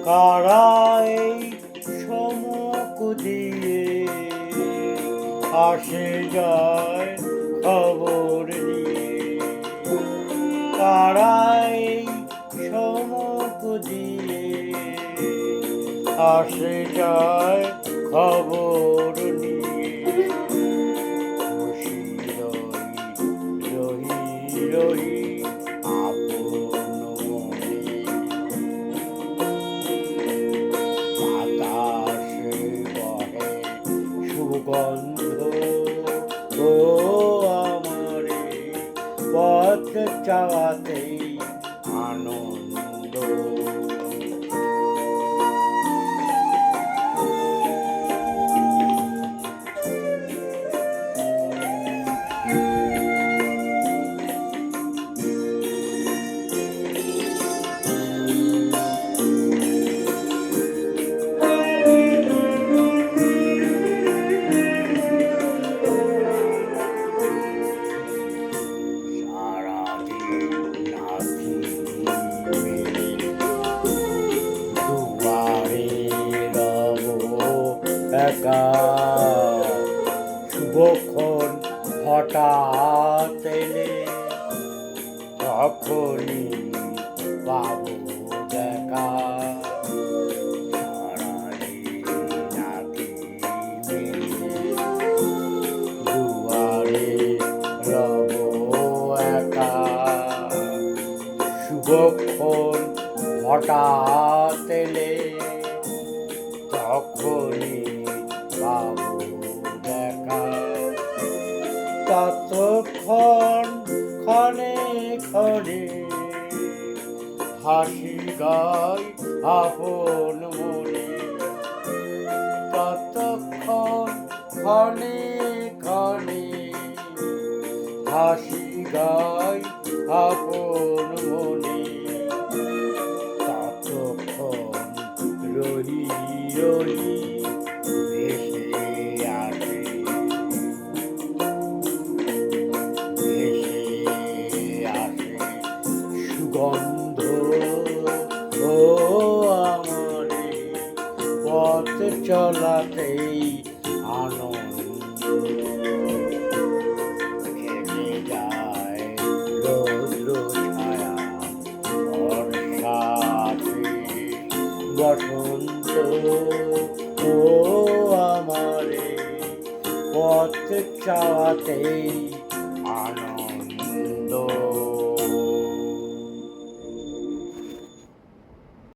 কারাই সমুখ দিয়ে আসে যায় খবর নিয়ে, কারাই সমুখ দিয়ে আসে যায় খবর নিয়ে। খুশি রহি রহি আপন মনে, বাতাসে বহে সুগন্ধ ও আমারে পথ চাওয়াতেই আনন্দ। একা শুভক্ষণ হঠাৎ এলে তখনই বাবু দেখা। দুয়ারে রব একা শুভক্ষণ হঠাৎ এলে তখনই বাবু দেখা। ততক্ষণ ক্ষণে ক্ষণে হাসি গায় আপন মনে, ততক্ষণ ক্ষণে ক্ষণে হাসি গায় আপন মনে। ততক্ষণ রহি রহি ভেসে আসে, ভেসে আসে সুগন্ধ ও আমারে পথ চলাতেই আনন্দ। খেলে যায় রৌদ্র ছায়া বর্ষাতে বসন্ত ও আমারে পথ চাওয়াতেই আনন্দ।